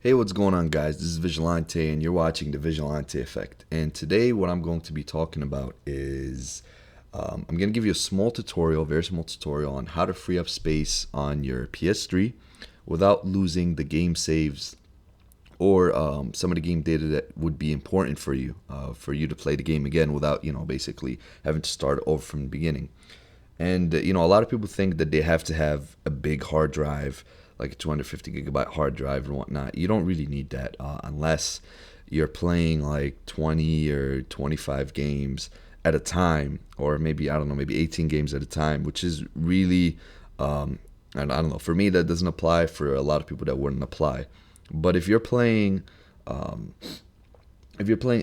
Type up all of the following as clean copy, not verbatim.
Hey, what's going on, guys? This is Vigilante, and you're watching the Vigilante Effect. And today, what I'm going to be talking about is I'm going to give you a small tutorial, very small tutorial, on how to free up space on your PS3 without losing the game saves or some of the game data that would be important for you to play the game again without, basically having to start over from the beginning. And a lot of people think that they have to have a big hard drive, like a 250 gigabyte hard drive and whatnot. You don't really need that unless you're playing like 20 or 25 games at a time, or maybe, I don't know, maybe 18 games at a time, which is really, and I don't know. For me, that doesn't apply. For a lot of people, that wouldn't apply. But um, if you're playing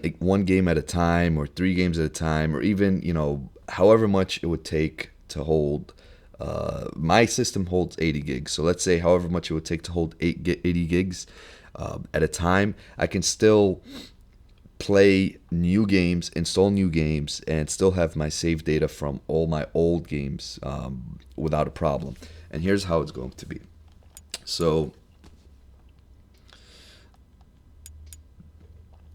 like one game at a time, or three games at a time, or even however much it would take to hold. My system holds 80 gigs, so let's say however much it would take to hold 80 gigs at a time, I can still play new games, install new games, and still have my save data from all my old games without a problem. And here's how it's going to be. So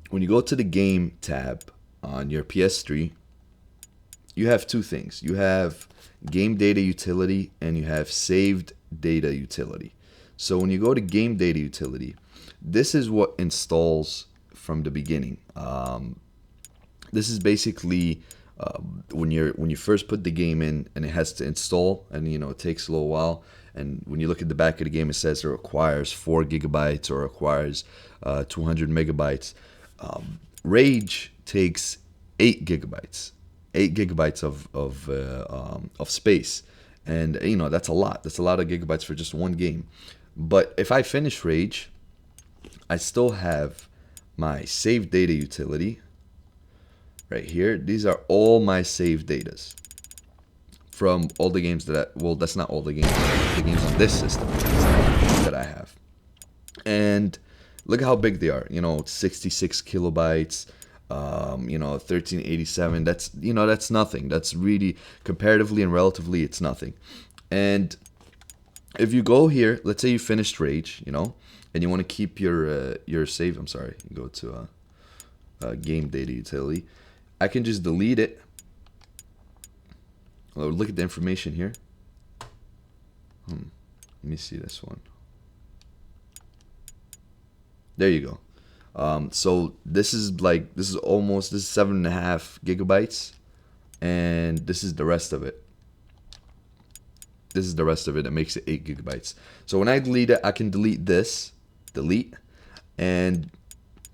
when you go to the game tab on your PS3, you have two things. You have game data utility and you have saved data utility. So when you go to game data utility, this is what installs from the beginning. This is basically when you first put the game in and it has to install, and it takes a little while. And when you look at the back of the game, it says it requires 4 gigabytes or requires 200 megabytes. Rage takes 8 gigabytes. 8 gigabytes of space, and that's a lot. That's a lot of gigabytes for just one game. But if I finish Rage, I still have my save data utility right here. These are all my save datas from all the games that's not all the games, the games on this system that I have. And look how big they are. 66 kilobytes. 1387. That's nothing. That's really, comparatively and relatively, it's nothing. And if you go here, let's say you finished Rage, and you want to keep your save. I'm sorry. You go to game data utility. I can just delete it. Oh, look at the information here. Let me see this one. There you go. So this is 7.5 gigabytes, and this is the rest of it. This is the rest of it that makes it 8 gigabytes. So when I delete it, I can delete this, and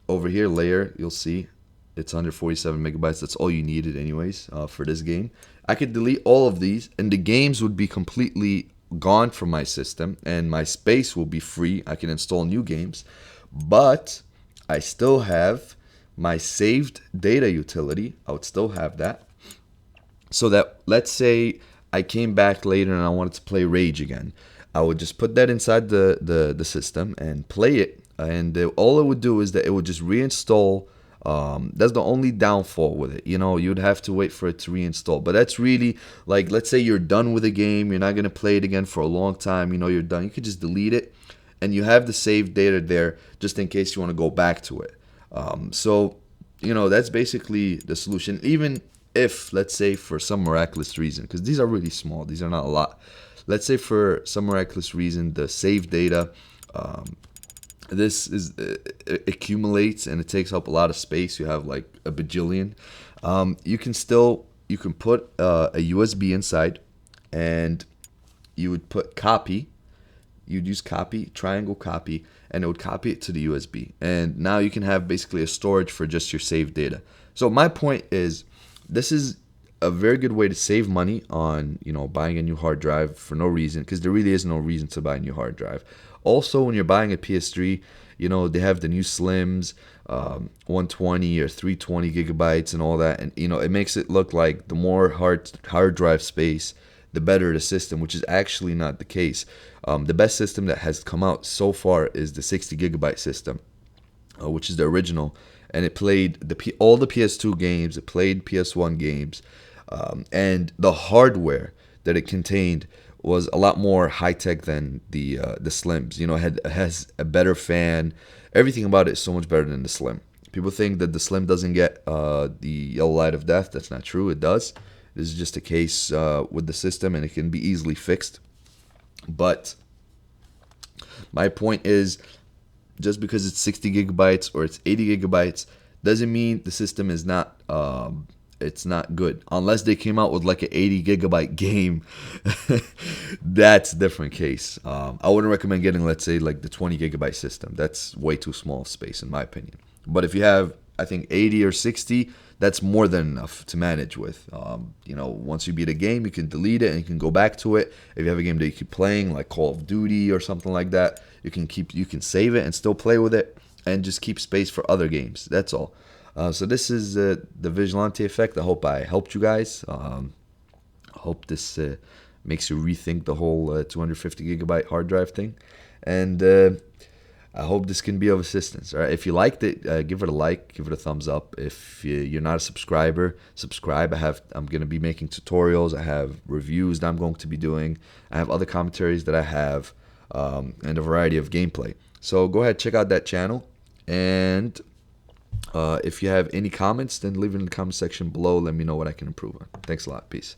over here, layer, you'll see it's under 47 megabytes. That's all you needed anyways for this game. I could delete all of these, and the games would be completely gone from my system, and my space will be free. I can install new games, but I still have my saved data utility. I would still have that. So that, let's say I came back later and I wanted to play Rage again, I would just put that inside the system and play it. And all it would do is that it would just reinstall. That's the only downfall with it. You'd have to wait for it to reinstall. But that's really, like, let's say you're done with a game. You're not going to play it again for a long time. You're done. You could just delete it. And you have the saved data there just in case you want to go back to it. So that's basically the solution. Even if, let's say, for some miraculous reason, because these are really small, these are not a lot. Let's say for some miraculous reason, the saved data, this is accumulates and it takes up a lot of space. You have like a bajillion. You can put a USB inside, and you would put copy. You'd use copy, triangle copy, and it would copy it to the USB. And now you can have basically a storage for just your saved data. So my point is, this is a very good way to save money on, buying a new hard drive for no reason, because there really is no reason to buy a new hard drive. Also, when you're buying a PS3, they have the new Slims, 120 or 320 gigabytes and all that. And, it makes it look like the more hard drive space, the better the system, which is actually not the case. The best system that has come out so far is the 60 gigabyte system, which is the original, and it played all the PS2 games, it played PS1 games, and the hardware that it contained was a lot more high tech than the Slims. You know, it has a better fan. Everything about it is so much better than the Slim. People think that the Slim doesn't get the yellow light of death. That's not true. It does. This is just a case with the system, and it can be easily fixed. But my point is, just because it's 60 gigabytes or it's 80 gigabytes doesn't mean the system is not it's not good. Unless they came out with like an 80 gigabyte game, that's a different case. I wouldn't recommend getting, let's say, like the 20 gigabyte system. That's way too small of space in my opinion. But if you have, I think, 80 or 60, that's more than enough to manage with. You know, once you beat a game, you can delete it and you can go back to it. If you have a game that you keep playing, like Call of Duty or something like that, you can save it and still play with it, and just keep space for other games. That's all. So this is the Vigilante effect. I hope I helped you guys. I hope this makes you rethink the whole 250 gigabyte hard drive thing, and I hope this can be of assistance. All right, if you liked it, give it a like, give it a thumbs up. If you're not a subscriber, subscribe. I'm going to be making tutorials. I have reviews that I'm going to be doing. I have other commentaries that I have, and a variety of gameplay. So go ahead, check out that channel, and if you have any comments, then leave it in the comment section below. Let me know what I can improve on. Thanks a lot. Peace.